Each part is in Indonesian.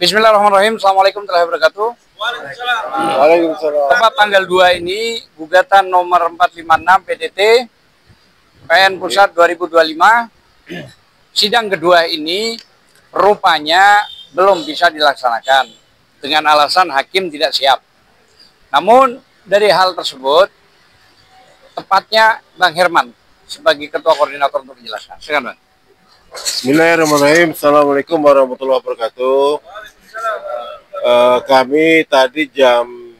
Bismillahirrahmanirrahim. Assalamualaikum warahmatullahi wabarakatuh. Waalaikumsalam. Tepat tanggal 2 ini, gugatan nomor 456 PDT PN Pusat 2025, sidang kedua ini rupanya belum bisa dilaksanakan dengan alasan hakim tidak siap. Namun dari hal tersebut, tepatnya Bang Herman sebagai Ketua Koordinator untuk menjelaskan. Silakan, Bang. Bismillahirrahmanirrahim. Assalamualaikum warahmatullahi wabarakatuh. Kami tadi jam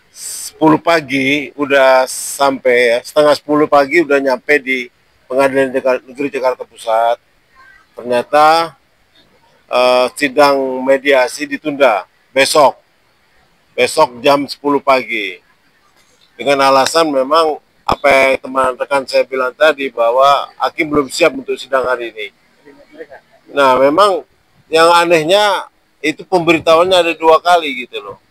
10 pagi udah sampai, setengah 10 pagi udah nyampe di Pengadilan Negeri Jakarta Pusat. Ternyata sidang mediasi ditunda besok jam 10 pagi dengan alasan memang apa yang teman rekan saya bilang tadi, bahwa hakim belum siap untuk sidang hari ini. Nah, memang yang anehnya itu pemberitahuannya ada 2 kali gitu loh.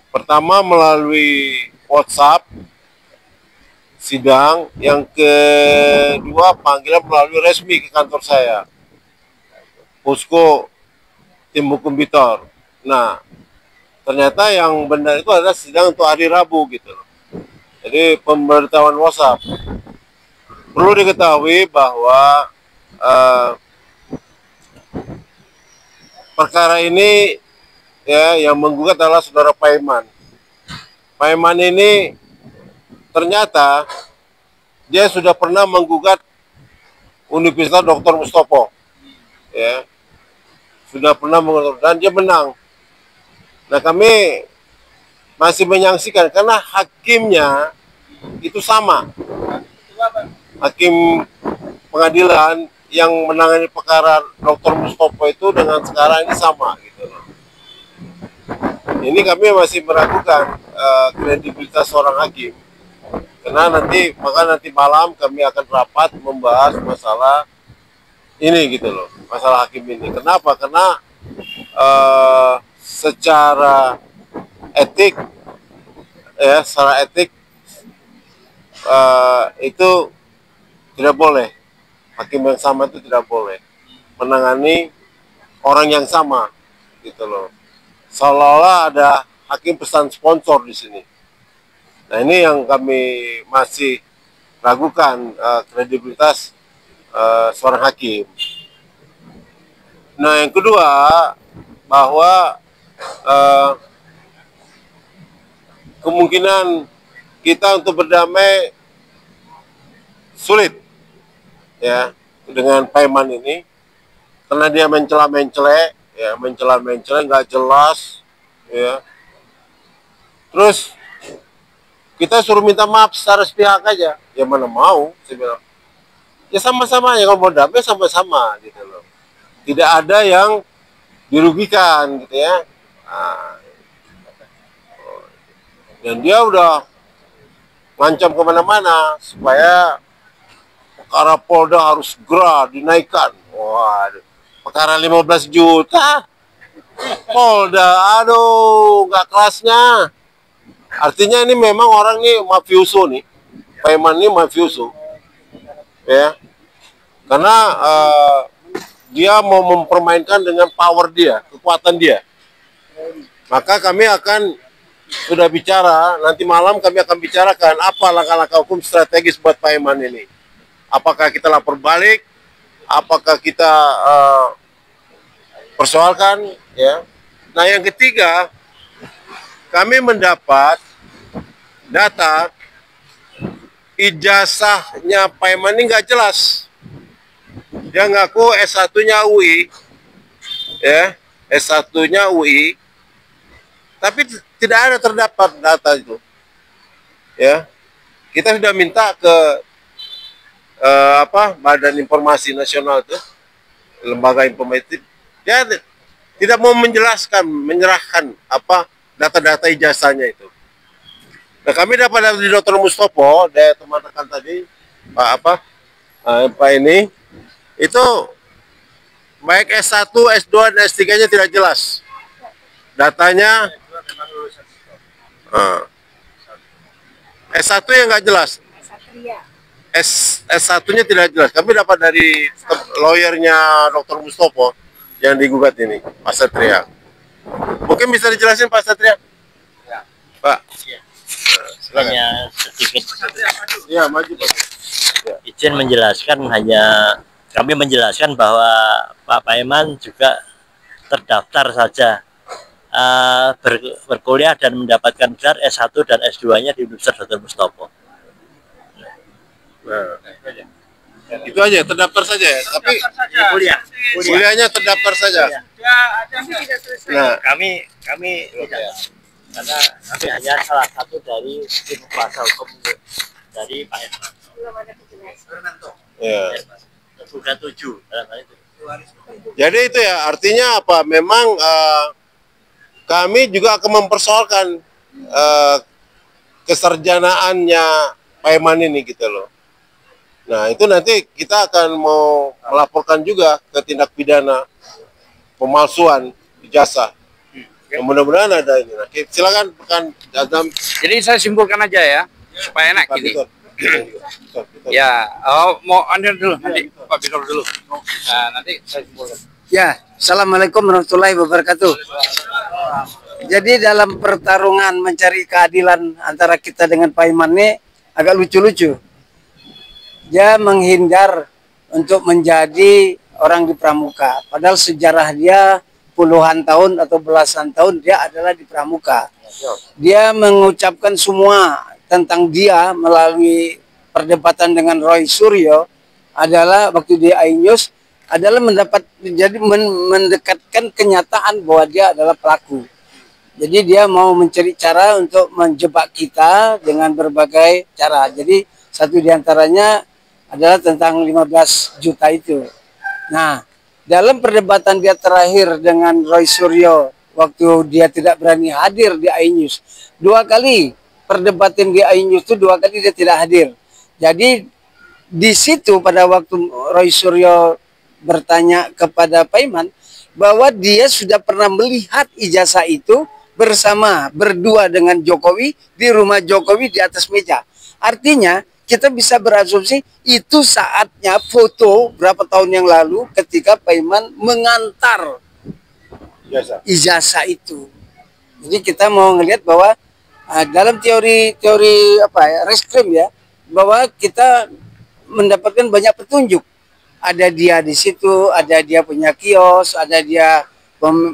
Pertama melalui WhatsApp sidang, yang kedua panggilan melalui resmi ke kantor saya, Posko Tim Hukum Bitor. Nah, ternyata yang benar itu adalah sidang untuk hari Rabu gitu loh. Jadi pemberitahuan WhatsApp. Perlu diketahui bahwa perkara ini ya yang menggugat adalah saudara Paiman. Paiman ini ternyata dia sudah pernah menggugat Universitas Dr. Mustopo, ya, sudah pernah menggugat dan dia menang. Nah, kami masih menyaksikan karena hakimnya itu sama. Hakim pengadilan yang menangani perkara Dr. Mustopo itu dengan sekarang ini sama gitu. Ini kami masih meragukan kredibilitas seorang hakim. Karena nanti malam kami akan rapat membahas masalah ini gitu loh, masalah hakim ini. Kenapa? Karena secara etik, ya, secara etik itu tidak boleh, hakim yang sama itu tidak boleh menangani orang yang sama gitu loh. Seolah-olah ada hakim pesan sponsor di sini. Nah, ini yang kami masih ragukan kredibilitas seorang hakim. Nah, yang kedua, bahwa kemungkinan kita untuk berdamai sulit ya dengan Paiman ini, karena dia mencela-mencele, ya, nggak jelas, ya. Terus kita suruh minta maaf secara sepihak aja, ya mana mau, saya bilang. Ya sama-sama, ya kalau mau damai sama-sama gitu loh. Tidak ada yang dirugikan gitu ya. Nah, dan dia udah ngancam kemana-mana supaya perkara Polda harus segera dinaikkan. Waduh, perkara 15 juta Polda, aduh, nggak kelasnya. Artinya ini memang orang ini mafioso nih, Paiman ini mafioso, ya, karena dia mau mempermainkan dengan power dia, kekuatan dia. Maka kami akan sudah bicara, nanti malam kami akan bicarakan apa langkah-langkah hukum strategis buat Paiman ini. Apakah kita lapor balik, apakah kita persoalkan, ya. Nah, yang ketiga, kami mendapat data ijazahnya Paiman ini nggak jelas. Dia ngaku S1-nya UI, ya, S1-nya UI, tapi tidak ada terdapat data itu, ya. Kita sudah minta ke Badan Informasi Nasional itu, lembaga informasi, dia tidak mau menyerahkan data-data ijazahnya itu. Nah, kami dapat dari Dr. Mustopo, dari teman rekan tadi, Pak ini, itu baik S1, S2, dan S3-nya tidak jelas. Datanya S1 yang nggak jelas. S1-nya tidak jelas. Kami dapat dari lawyernya Dr. Mustopo, yang digugat ini, Pak Satria. Mungkin bisa dijelasin Pak Satria? Ya. Pak. Ya. Silakan. Hanya sedikit Ya, maju Pak. izin menjelaskan, kami menjelaskan bahwa Pak Paiman juga terdaftar saja berkuliah dan mendapatkan gelar S1 dan S2-nya di Universitas Dr. Mustopo. Nah, itu aja, terdaftar saja ya. Tapi kuliahnya terdaftar saja. Nah, Kami tidak, karena kami hanya salah satu dari tim kuasa hukum dari Pak Paiman. ya. Bukan 7 dalam hal itu. Jadi itu ya, artinya apa? Memang kami juga akan mempersoalkan kesarjanaannya Paiman ini gitu loh. Nah, itu nanti kita akan mau melaporkan juga ke tindak pidana pemalsuan ijazah. Ya, mudah-mudahan ada ini. Nah, silakan rekan Azam. Jadi saya simpulkan aja ya, supaya enak Pak gini. Bitor. Ya, mau Anda dulu, nanti Pak Bitor dulu. Nah, nanti saya simpulkan. Ya, Assalamualaikum warahmatullahi wabarakatuh. Jadi dalam pertarungan mencari keadilan antara kita dengan Paiman ini agak lucu-lucu. Dia menghindar untuk menjadi orang di Pramuka. Padahal sejarah dia puluhan tahun atau belasan tahun dia adalah di Pramuka. Dia mengucapkan semua tentang dia melalui perdebatan dengan Roy Suryo adalah waktu di iNews adalah mendekatkan kenyataan bahwa dia adalah pelaku. Jadi dia mau mencari cara untuk menjebak kita dengan berbagai cara. Jadi satu diantaranya adalah tentang 15 juta itu. Nah, dalam perdebatan dia terakhir dengan Roy Suryo waktu dia tidak berani hadir di iNews, 2 kali perdebatan di iNews itu 2 kali dia tidak hadir. Jadi di situ pada waktu Roy Suryo bertanya kepada Paiman bahwa dia sudah pernah melihat ijazah itu berdua dengan Jokowi di rumah Jokowi di atas meja. Artinya kita bisa berasumsi itu saatnya foto berapa tahun yang lalu ketika Paiman mengantar ijazah itu. Jadi kita mau ngelihat bahwa dalam teori reskrim ya, bahwa kita mendapatkan banyak petunjuk. Ada dia di situ, ada dia punya kios, ada dia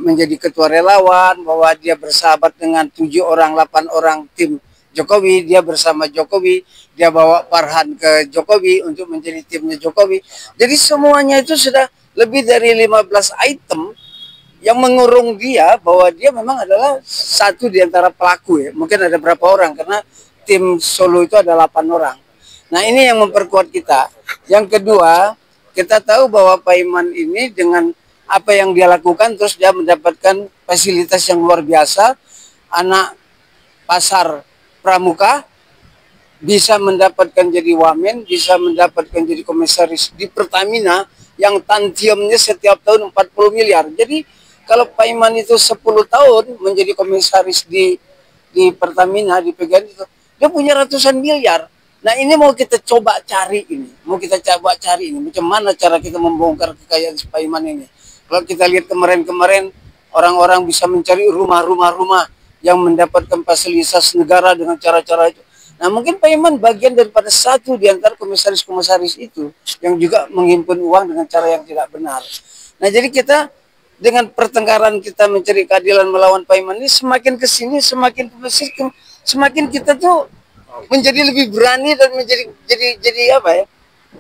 menjadi ketua relawan, bahwa dia bersahabat dengan 7 orang, 8 orang tim Jokowi, dia bersama Jokowi, dia bawa Farhan ke Jokowi untuk menjadi timnya Jokowi. Jadi semuanya itu sudah lebih dari 15 item yang mengurung dia bahwa dia memang adalah satu di antara pelaku ya. Mungkin ada berapa orang karena tim Solo itu ada 8 orang. Nah, ini yang memperkuat kita. Yang kedua, kita tahu bahwa Paiman ini dengan apa yang dia lakukan terus dia mendapatkan fasilitas yang luar biasa. Anak pasar Pramuka bisa mendapatkan jadi wamen, bisa mendapatkan jadi komisaris di Pertamina yang tantiemnya setiap tahun 40 miliar. Jadi kalau Paiman itu 10 tahun menjadi komisaris di Pertamina, di PGN itu, dia punya ratusan miliar. Nah, ini mau kita coba cari ini. Macam mana cara kita membongkar kekayaan si Paiman ini. Kalau kita lihat kemarin-kemarin orang-orang bisa mencari rumah-rumah yang mendapatkan fasilitas negara dengan cara-cara itu. Nah, mungkin Paiman bagian daripada satu di antara komisaris-komisaris itu yang juga menghimpun uang dengan cara yang tidak benar. Nah, jadi kita dengan pertengkaran kita mencari keadilan melawan Paiman ini semakin kesini semakin kita tuh menjadi lebih berani dan jadi apa ya?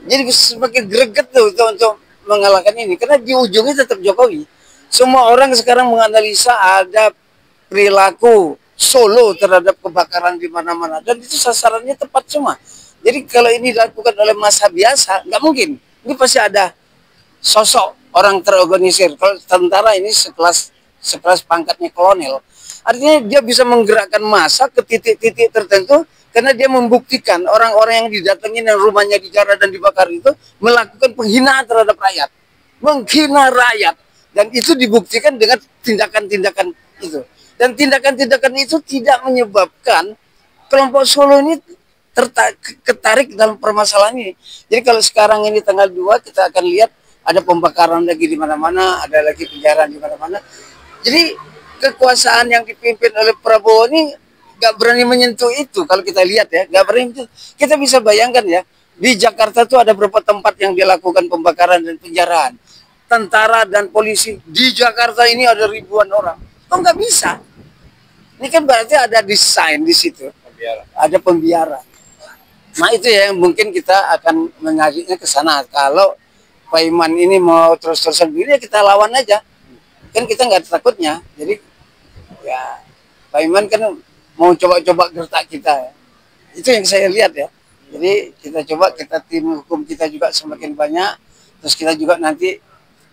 Jadi semakin greget tuh untuk mengalahkan ini karena di ujungnya tetap Jokowi. Semua orang sekarang menganalisa ada perilaku Solo terhadap kebakaran di mana-mana dan itu sasarannya tepat semua. Jadi kalau ini dilakukan oleh massa biasa nggak mungkin. Ini pasti ada sosok orang terorganisir. Kalau tentara ini sekelas pangkatnya kolonel. Artinya dia bisa menggerakkan massa ke titik-titik tertentu karena dia membuktikan orang-orang yang didatangi dan rumahnya dijarah dan dibakar itu melakukan penghinaan terhadap rakyat. Menghina rakyat. Dan itu dibuktikan dengan tindakan-tindakan itu. Dan tindakan-tindakan itu tidak menyebabkan kelompok Solo ini ketarik dalam permasalahan ini. Jadi kalau sekarang ini tanggal 2 kita akan lihat ada pembakaran lagi di mana-mana, ada lagi penjarahan di mana-mana. Jadi kekuasaan yang dipimpin oleh Prabowo ini nggak berani menyentuh itu. Kalau kita lihat ya, nggak berani itu. Kita bisa bayangkan ya, di Jakarta tuh ada beberapa tempat yang dilakukan pembakaran dan penjarahan. Tentara dan polisi di Jakarta ini ada ribuan orang. Kok nggak bisa? Ini kan berarti ada desain di situ, ada pembiaran. Nah itu ya yang mungkin kita akan mengajiknya ke sana. Kalau Pak Iman ini mau terus-terusan begini, ya kita lawan aja. Kan kita nggak ada takutnya. Jadi ya Pak Iman kan mau coba-coba gertak kita. Ya. Itu yang saya lihat ya. Jadi kita coba, kita tim hukum kita juga semakin banyak. Terus kita juga nanti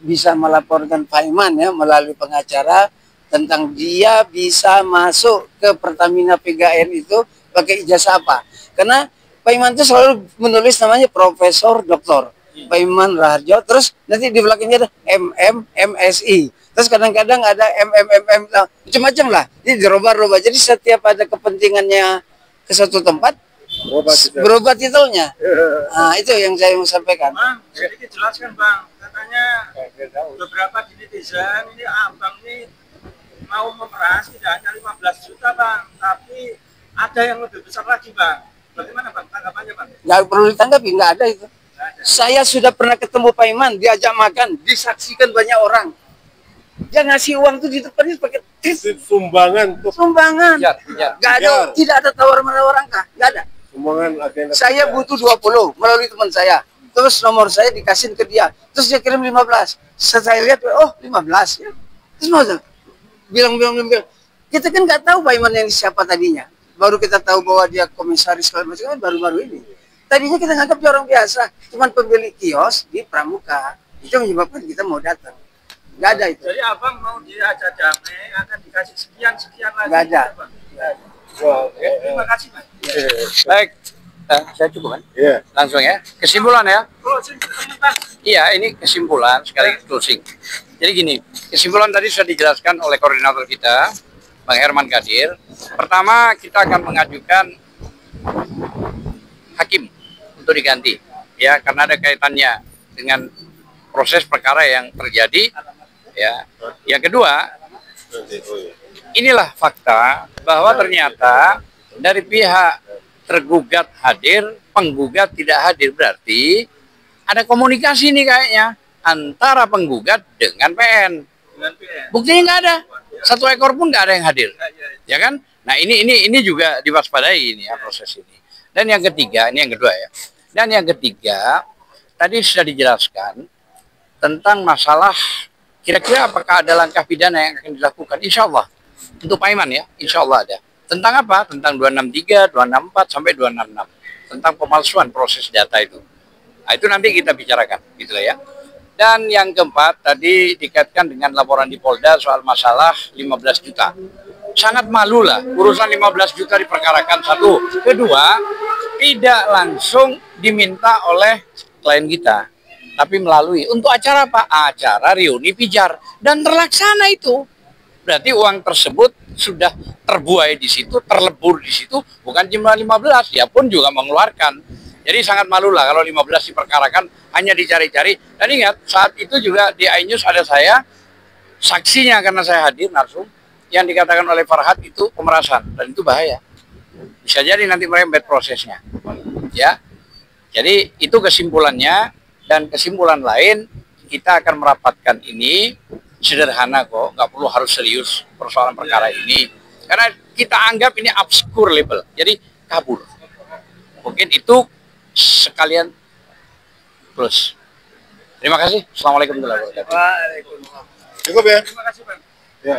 bisa melaporkan Pak Iman ya melalui pengacara tentang dia bisa masuk ke Pertamina PGN itu pakai ijazah apa. Karena Pak Iman itu selalu menulis namanya Profesor Doktor Pak Iman Raharjo, terus nanti di belakangnya ada MSI, terus kadang-kadang ada macam-macam lah, jadi dirubah-rubah. Jadi setiap ada kepentingannya ke suatu tempat berubah titelnya. Nah itu yang saya mau sampaikan. Bang, jadi dijelaskan Bang, katanya beberapa di netizen ini Abang ini mau memeras tidak hanya 15 juta Bang, tapi ada yang lebih besar lagi Bang. Bagaimana Bang tanggapannya Bang? Nggak perlu ditanggapi, nggak ada itu. Saya sudah pernah ketemu Pak Iman, diajak makan, disaksikan banyak orang. Dia ngasih uang tuh di depan itu pakai Sumbangan tuh. sumbangan. Nggak ada, tidak ada tawar-menawar angka, nggak ada. Sumbangan agenda. Saya butuh 20 melalui teman saya. Terus nomor saya dikasih ke dia. Terus dia kirim 15. Saya lihat, oh 15 ya. Terus mau bilang. Kita kan nggak tahu Pak Iman yang siapa tadinya. Baru kita tahu bahwa dia komisaris segala macam kan baru-baru ini. Tadinya kita nganggap dia orang biasa, cuman pemilik kios di Pramuka. Itu menyebabkan kita mau datang. Nggak ada itu. Jadi Abang mau diajak damai akan dikasih sekian lagi. Nggak ada. Terima kasih Bang. Baik, saya cukup kan? Iya. Langsung ya. Kesimpulan ya. Closing sebentar. Iya, ini kesimpulan sekali closing. Jadi gini, kesimpulan tadi sudah dijelaskan oleh koordinator kita, Bang Herman Kadir. Pertama, kita akan mengajukan hakim untuk diganti, ya, karena ada kaitannya dengan proses perkara yang terjadi, ya. Yang kedua, inilah fakta bahwa ternyata dari pihak tergugat hadir, penggugat tidak hadir, berarti ada komunikasi nih kayaknya antara penggugat dengan PN. Buktinya nggak ada, satu ekor pun nggak ada yang hadir, ya kan? Nah ini juga diwaspadai ini ya proses ini. Dan yang ketiga, ini yang kedua ya. Dan yang ketiga, tadi sudah dijelaskan tentang masalah kira-kira apakah ada langkah pidana yang akan dilakukan. Insya Allah untuk Pak Iman ya, insya Allah ada. Tentang apa? Tentang 263, 264 sampai 266 tentang pemalsuan proses data itu. Nah, itu nanti kita bicarakan, gitu ya. Dan yang keempat tadi dikaitkan dengan laporan di Polda soal masalah 15 juta. Sangat malu lah urusan 15 juta diperkarakan, satu. Kedua, tidak langsung diminta oleh klien kita, tapi melalui untuk acara apa? Acara reuni pijar, dan terlaksana itu. Berarti uang tersebut sudah terbuai di situ, terlebur di situ, bukan jumlah 15, dia pun juga mengeluarkan. Jadi sangat malu lah kalau 15 diperkarakan hanya dicari-cari. Dan ingat, saat itu juga di iNews ada saya, saksinya karena saya hadir narsum, yang dikatakan oleh Farhad itu pemerasan, dan itu bahaya. Bisa jadi nanti merembet prosesnya. Ya. Jadi itu kesimpulannya, dan kesimpulan lain kita akan merapatkan ini sederhana kok, nggak perlu harus serius persoalan perkara ini. Karena kita anggap ini obscure level, jadi kabur. Mungkin itu sekalian plus. Terima kasih. Assalamualaikum warahmatullahi wabarakatuh. Cukup ya? Terima kasih Bang. Ya.